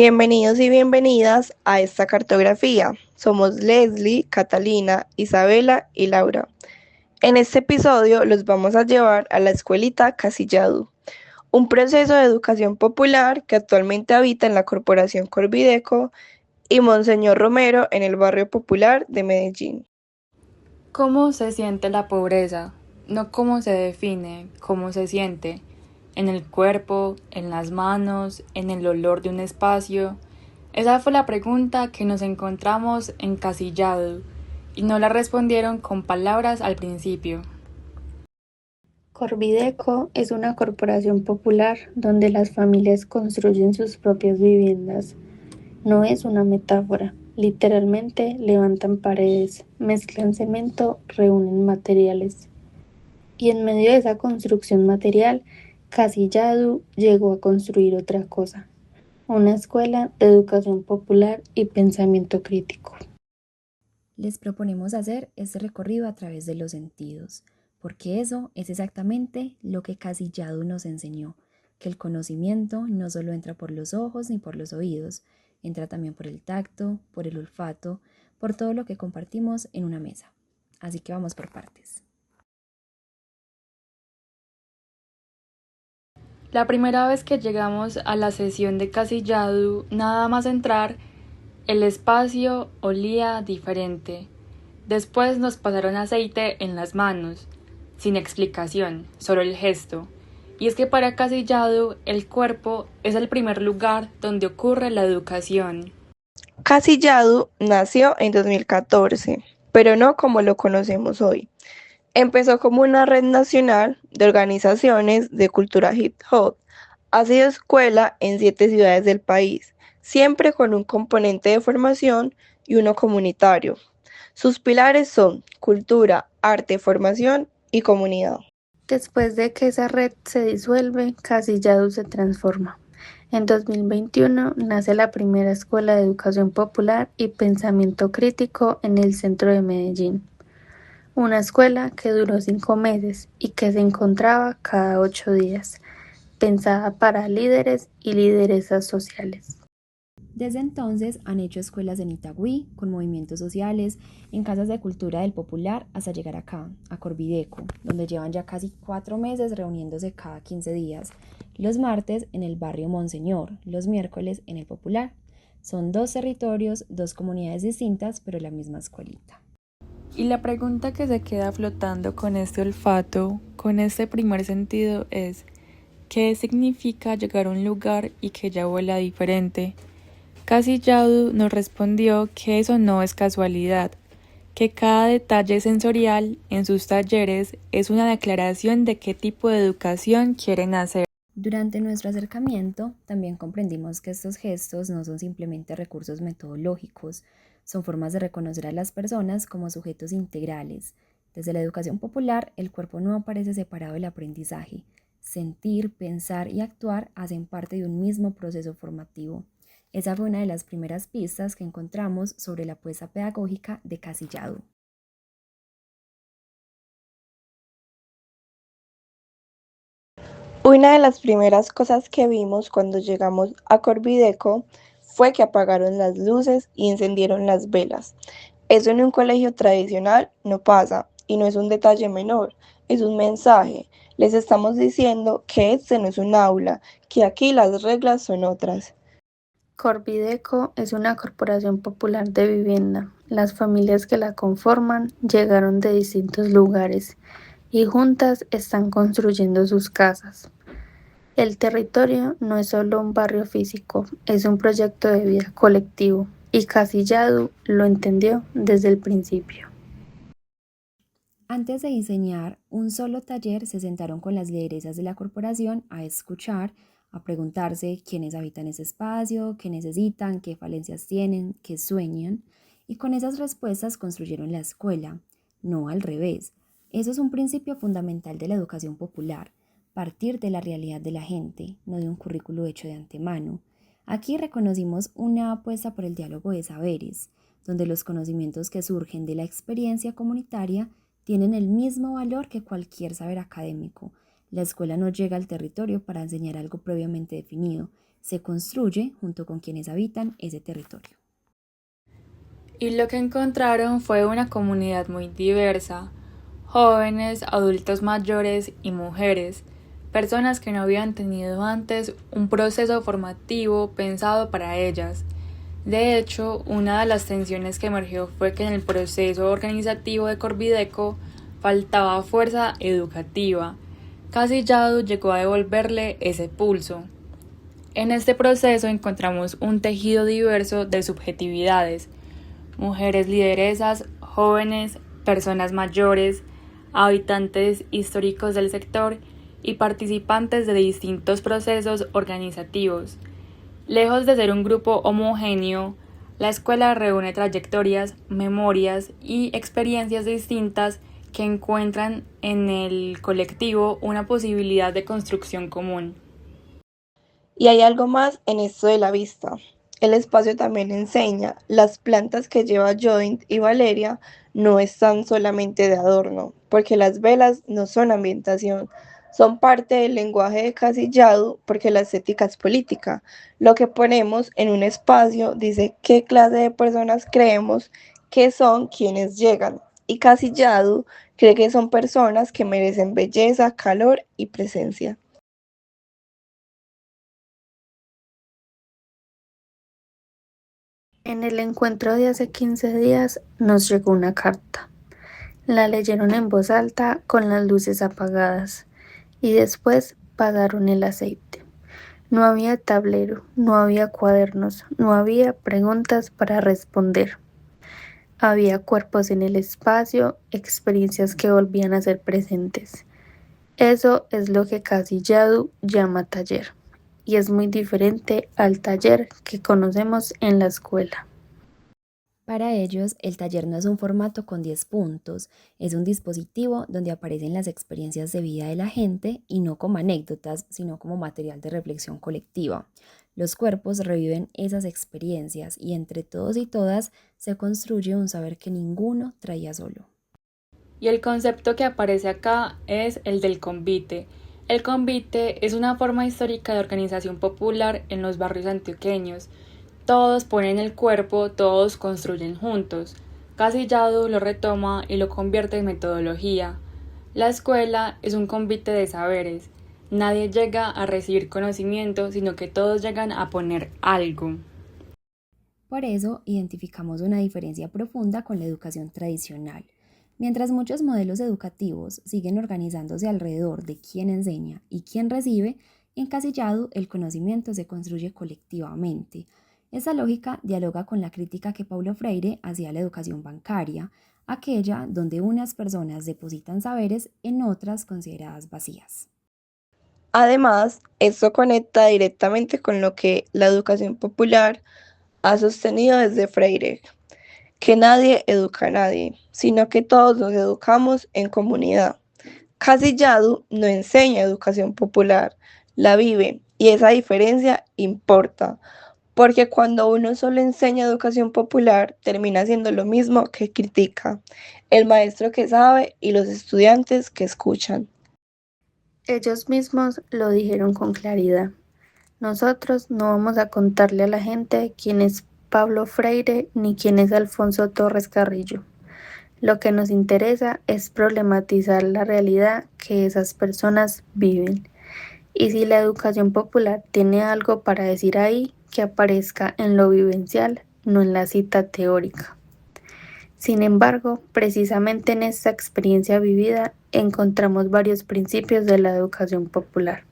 Bienvenidos y bienvenidas a esta cartografía. Somos Leslie, Catalina, Isabela y Laura. En este episodio los vamos a llevar a la escuelita Casilladu, un proceso de educación popular que actualmente habita en la Corporación Corvideco y Monseñor Romero en el barrio popular de Medellín. ¿Cómo se siente la pobreza? No cómo se define, cómo se siente. En el cuerpo, en las manos, en el olor de un espacio. Esa fue la pregunta que nos encontramos encasillado y no la respondieron con palabras al principio. Corvideco es una corporación popular donde las familias construyen sus propias viviendas. No es una metáfora. Literalmente levantan paredes, mezclan cemento, reúnen materiales. Y en medio de esa construcción material, Casilladu llegó a construir otra cosa, una escuela de educación popular y pensamiento crítico. Les proponemos hacer este recorrido a través de los sentidos, porque eso es exactamente lo que Casilladu nos enseñó, que el conocimiento no solo entra por los ojos ni por los oídos, entra también por el tacto, por el olfato, por todo lo que compartimos en una mesa. Así que vamos por partes. La primera vez que llegamos a la sesión de Casilladu, nada más entrar, el espacio olía diferente. Después nos pasaron aceite en las manos, sin explicación, solo el gesto. Y es que para Casillado el cuerpo es el primer lugar donde ocurre la educación. Casilladu nació en 2014, pero no como lo conocemos hoy. Empezó como una red nacional de organizaciones de cultura hip hop. Ha sido escuela en 7 ciudades del país, siempre con un componente de formación y uno comunitario. Sus pilares son cultura, arte, formación y comunidad. Después de que esa red se disuelve, Casilladu se transforma. En 2021 nace la primera escuela de educación popular y pensamiento crítico en el centro de Medellín. Una escuela que duró 5 meses y que se encontraba cada 8 días, pensada para líderes y lideresas sociales. Desde entonces han hecho escuelas en Itagüí, con movimientos sociales, en casas de cultura del popular, hasta llegar acá, a Corvideco, donde llevan ya casi 4 meses reuniéndose cada 15 días, los martes en el barrio Monseñor, los miércoles en el popular. Son 2 territorios, 2 comunidades distintas, pero la misma escuelita. Y la pregunta que se queda flotando con este olfato, con este primer sentido es, ¿qué significa llegar a un lugar y que ya huela diferente? Casilladu nos respondió que eso no es casualidad, que cada detalle sensorial en sus talleres es una declaración de qué tipo de educación quieren hacer. Durante nuestro acercamiento, también comprendimos que estos gestos no son simplemente recursos metodológicos, son formas de reconocer a las personas como sujetos integrales. Desde la educación popular, el cuerpo no aparece separado del aprendizaje. Sentir, pensar y actuar hacen parte de un mismo proceso formativo. Esa fue una de las primeras pistas que encontramos sobre la apuesta pedagógica de Casilladu. Una de las primeras cosas que vimos cuando llegamos a Corvideco fue que apagaron las luces y encendieron las velas. Eso en un colegio tradicional no pasa y no es un detalle menor, es un mensaje. Les estamos diciendo que este no es un aula, que aquí las reglas son otras. Corvideco es una corporación popular de vivienda. Las familias que la conforman llegaron de distintos lugares y juntas están construyendo sus casas. El territorio no es solo un barrio físico, es un proyecto de vida colectivo y Casilladu lo entendió desde el principio. Antes de diseñar un solo taller, se sentaron con las lideresas de la corporación a escuchar, a preguntarse quiénes habitan ese espacio, qué necesitan, qué falencias tienen, qué sueñan, y con esas respuestas construyeron la escuela, no al revés. Eso es un principio fundamental de la educación popular, partir de la realidad de la gente, no de un currículo hecho de antemano. Aquí reconocimos una apuesta por el diálogo de saberes, donde los conocimientos que surgen de la experiencia comunitaria tienen el mismo valor que cualquier saber académico. La escuela no llega al territorio para enseñar algo previamente definido, se construye junto con quienes habitan ese territorio. Y lo que encontraron fue una comunidad muy diversa: jóvenes, adultos mayores y mujeres, personas que no habían tenido antes un proceso formativo pensado para ellas. De hecho, una de las tensiones que emergió fue que en el proceso organizativo de Corvideco faltaba fuerza educativa. Casillado llegó a devolverle ese pulso. En este proceso encontramos un tejido diverso de subjetividades: mujeres lideresas, jóvenes, personas mayores, habitantes históricos del sector y participantes de distintos procesos organizativos. Lejos de ser un grupo homogéneo, la escuela reúne trayectorias, memorias y experiencias distintas que encuentran en el colectivo una posibilidad de construcción común. Y hay algo más en esto de la vista. El espacio también enseña: las plantas que lleva Joint y Valeria no están solamente de adorno, porque las velas no son ambientación, son parte del lenguaje de Casillado, porque la estética es política. Lo que ponemos en un espacio dice qué clase de personas creemos que son quienes llegan. Y Casillado cree que son personas que merecen belleza, calor y presencia. En el encuentro de hace 15 días nos llegó una carta. La leyeron en voz alta con las luces apagadas y después pagaron el aceite. No había tablero, no había cuadernos, no había preguntas para responder. Había cuerpos en el espacio, experiencias que volvían a ser presentes. Eso es lo que Casillado llama taller, y es muy diferente al taller que conocemos en la escuela. Para ellos, el taller no es un formato con 10 puntos, es un dispositivo donde aparecen las experiencias de vida de la gente y no como anécdotas, sino como material de reflexión colectiva. Los cuerpos reviven esas experiencias y entre todos y todas se construye un saber que ninguno traía solo. Y el concepto que aparece acá es el del convite. El convite es una forma histórica de organización popular en los barrios antioqueños. Todos ponen el cuerpo, todos construyen juntos. Casillado lo retoma y lo convierte en metodología. La escuela es un convite de saberes. Nadie llega a recibir conocimiento, sino que todos llegan a poner algo. Por eso identificamos una diferencia profunda con la educación tradicional. Mientras muchos modelos educativos siguen organizándose alrededor de quién enseña y quién recibe, en Casillado el conocimiento se construye colectivamente. Esa lógica dialoga con la crítica que Paulo Freire hacía a la educación bancaria, aquella donde unas personas depositan saberes en otras consideradas vacías. Además, esto conecta directamente con lo que la educación popular ha sostenido desde Freire, que nadie educa a nadie, sino que todos nos educamos en comunidad. Casillado no enseña educación popular, la vive, y esa diferencia importa, porque cuando uno solo enseña educación popular, termina haciendo lo mismo que critica: el maestro que sabe y los estudiantes que escuchan. Ellos mismos lo dijeron con claridad. Nosotros no vamos a contarle a la gente quién es Pablo Freire ni quién es Alfonso Torres Carrillo. Lo que nos interesa es problematizar la realidad que esas personas viven. Y si la educación popular tiene algo para decir ahí, que aparezca en lo vivencial, no en la cita teórica. Sin embargo, precisamente en esta experiencia vivida encontramos varios principios de la educación popular: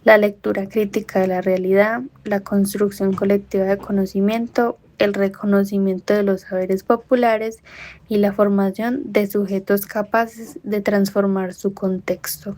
la lectura crítica de la realidad, la construcción colectiva de conocimiento, el reconocimiento de los saberes populares y la formación de sujetos capaces de transformar su contexto.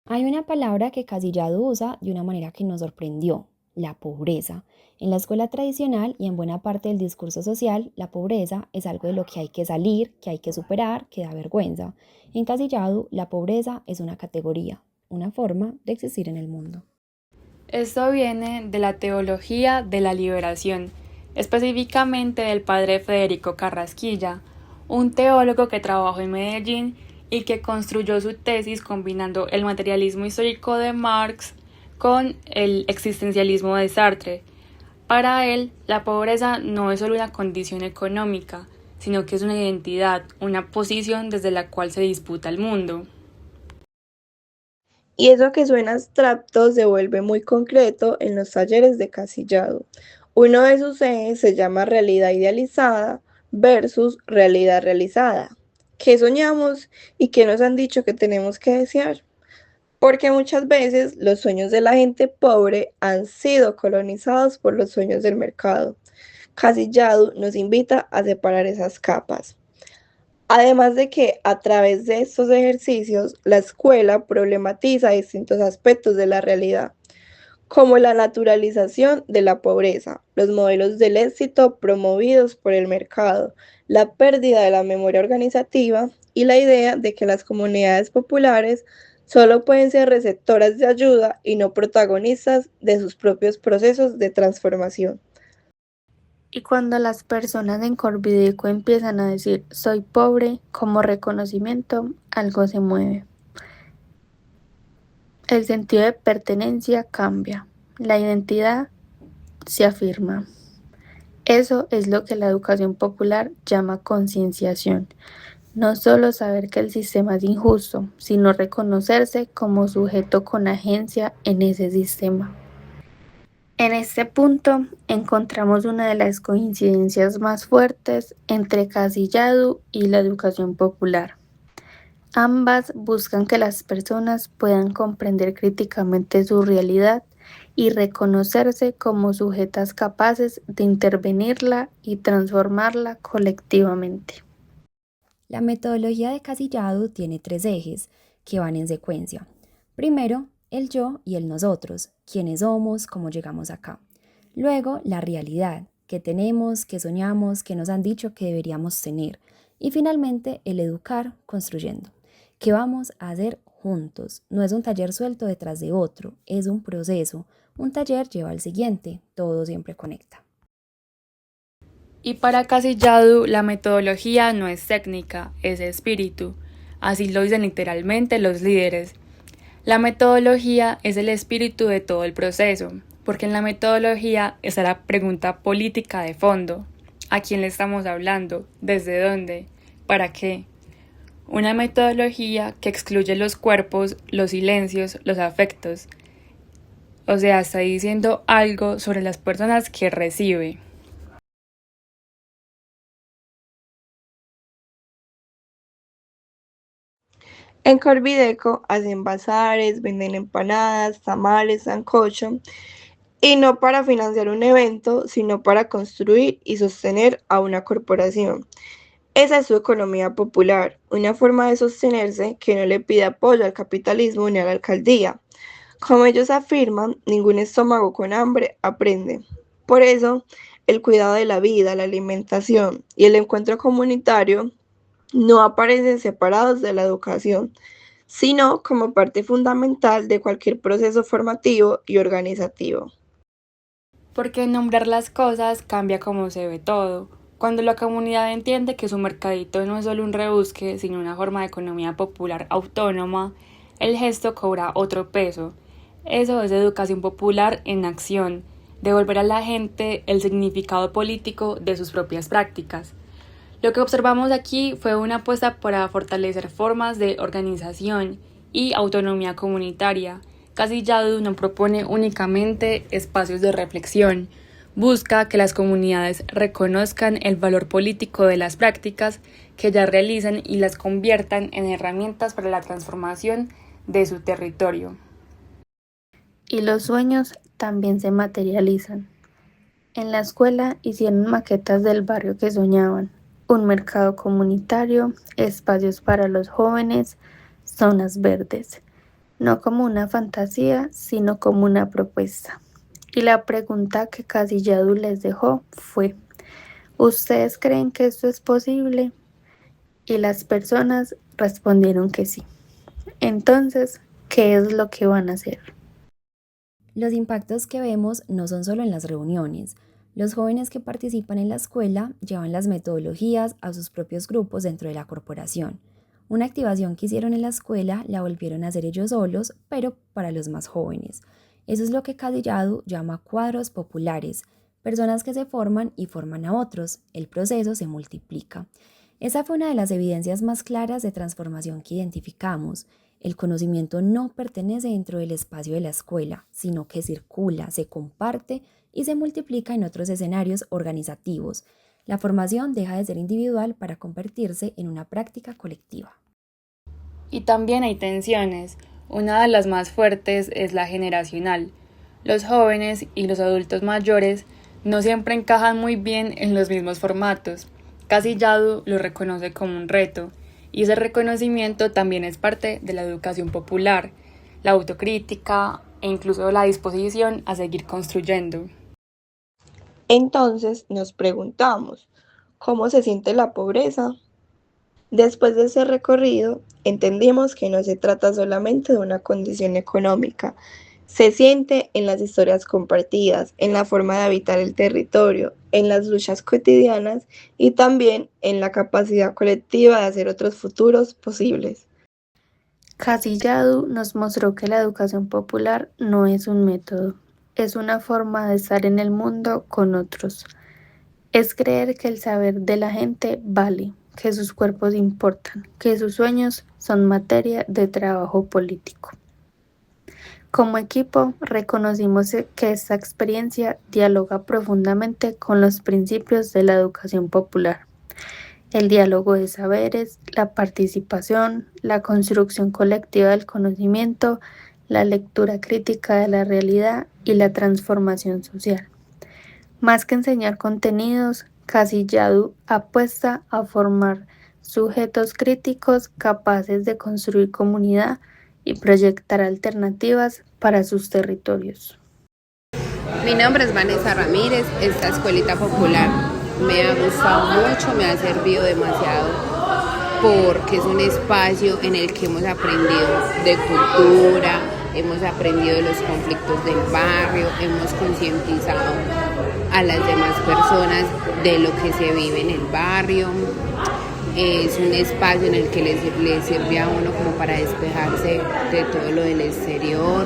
Hay una palabra que Casillado usa de una manera que nos sorprendió: la pobreza. En la escuela tradicional y en buena parte del discurso social, la pobreza es algo de lo que hay que salir, que hay que superar, que da vergüenza. En Casillado, la pobreza es una categoría, una forma de existir en el mundo. Esto viene de la teología de la liberación, específicamente del padre Federico Carrasquilla, un teólogo que trabajó en Medellín y que construyó su tesis combinando el materialismo histórico de Marx con el existencialismo de Sartre. Para él, la pobreza no es solo una condición económica, sino que es una identidad, una posición desde la cual se disputa el mundo. Y eso que suena abstracto se vuelve muy concreto en los talleres de Casillado. Uno de sus ejes se llama realidad idealizada versus realidad realizada. ¿Qué soñamos y qué nos han dicho que tenemos que desear? Porque muchas veces los sueños de la gente pobre han sido colonizados por los sueños del mercado. Casillado nos invita a separar esas capas. Además de que a través de estos ejercicios, la escuela problematiza distintos aspectos de la realidad, como la naturalización de la pobreza, los modelos del éxito promovidos por el mercado, la pérdida de la memoria organizativa y la idea de que las comunidades populares solo pueden ser receptoras de ayuda y no protagonistas de sus propios procesos de transformación. Y cuando las personas en Corvideco empiezan a decir soy pobre como reconocimiento, algo se mueve. El sentido de pertenencia cambia, la identidad se afirma. Eso es lo que la educación popular llama concienciación. No solo saber que el sistema es injusto, sino reconocerse como sujeto con agencia en ese sistema. En este punto encontramos una de las coincidencias más fuertes entre Casillado y la educación popular. Ambas buscan que las personas puedan comprender críticamente su realidad y reconocerse como sujetas capaces de intervenirla y transformarla colectivamente. La metodología de Casillado tiene 3 ejes que van en secuencia. Primero, el yo y el nosotros, quiénes somos, cómo llegamos acá. Luego, la realidad, qué tenemos, qué soñamos, qué nos han dicho que deberíamos tener. Y finalmente, el educar construyendo. ¿Qué vamos a hacer juntos? No es un taller suelto detrás de otro, es un proceso. Un taller lleva al siguiente, todo siempre conecta. Y para Casillado, la metodología no es técnica, es espíritu. Así lo dicen literalmente los líderes. La metodología es el espíritu de todo el proceso, porque en la metodología está la pregunta política de fondo. ¿A quién le estamos hablando? ¿Desde dónde? ¿Para qué? Una metodología que excluye los cuerpos, los silencios, los afectos. O sea, está diciendo algo sobre las personas que recibe. En Corvideco hacen bazares, venden empanadas, tamales, sancocho, y no para financiar un evento, sino para construir y sostener a una corporación. Esa es su economía popular, una forma de sostenerse que no le pide apoyo al capitalismo ni a la alcaldía. Como ellos afirman, ningún estómago con hambre aprende. Por eso, el cuidado de la vida, la alimentación y el encuentro comunitario no aparecen separados de la educación, sino como parte fundamental de cualquier proceso formativo y organizativo. Porque nombrar las cosas cambia cómo se ve todo. Cuando la comunidad entiende que su mercadito no es solo un rebusque, sino una forma de economía popular autónoma, el gesto cobra otro peso. Eso es educación popular en acción, devolver a la gente el significado político de sus propias prácticas. Lo que observamos aquí fue una apuesta para fortalecer formas de organización y autonomía comunitaria. Casillado no propone únicamente espacios de reflexión, busca que las comunidades reconozcan el valor político de las prácticas que ya realizan y las conviertan en herramientas para la transformación de su territorio. Y los sueños también se materializan. En la escuela hicieron maquetas del barrio que soñaban, un mercado comunitario, espacios para los jóvenes, zonas verdes, no como una fantasía, sino como una propuesta. Y la pregunta que Casillado les dejó fue, ¿ustedes creen que esto es posible? Y las personas respondieron que sí. Entonces, ¿qué es lo que van a hacer? Los impactos que vemos no son solo en las reuniones. Los jóvenes que participan en la escuela llevan las metodologías a sus propios grupos dentro de la corporación. Una activación que hicieron en la escuela la volvieron a hacer ellos solos, pero para los más jóvenes. Eso es lo que Cadillado llama cuadros populares, personas que se forman y forman a otros. El proceso se multiplica. Esa fue una de las evidencias más claras de transformación que identificamos. El conocimiento no pertenece dentro del espacio de la escuela, sino que circula, se comparte y se multiplica en otros escenarios organizativos. La formación deja de ser individual para convertirse en una práctica colectiva. Y también hay tensiones. Una de las más fuertes es la generacional. Los jóvenes y los adultos mayores no siempre encajan muy bien en los mismos formatos. Cadillado lo reconoce como un reto, y ese reconocimiento también es parte de la educación popular, la autocrítica e incluso la disposición a seguir construyendo. Entonces nos preguntamos, ¿cómo se siente la pobreza? Después de ese recorrido, entendimos que no se trata solamente de una condición económica, se siente en las historias compartidas, en la forma de habitar el territorio, en las luchas cotidianas y también en la capacidad colectiva de hacer otros futuros posibles. Cadillado nos mostró que la educación popular no es un método, es una forma de estar en el mundo con otros. Es creer que el saber de la gente vale, que sus cuerpos importan, que sus sueños son materia de trabajo político. Como equipo, reconocimos que esta experiencia dialoga profundamente con los principios de la educación popular. El diálogo de saberes, la participación, la construcción colectiva del conocimiento, la lectura crítica de la realidad y la transformación social. Más que enseñar contenidos, Cadillado apuesta a formar sujetos críticos capaces de construir comunidad y proyectar alternativas para sus territorios. Mi nombre es Vanessa Ramírez. Esta escuelita popular me ha gustado mucho, me ha servido demasiado porque es un espacio en el que hemos aprendido de cultura, hemos aprendido de los conflictos del barrio, hemos concientizado a las demás personas de lo que se vive en el barrio. Es un espacio en el que le sirve a uno como para despejarse de todo lo del exterior.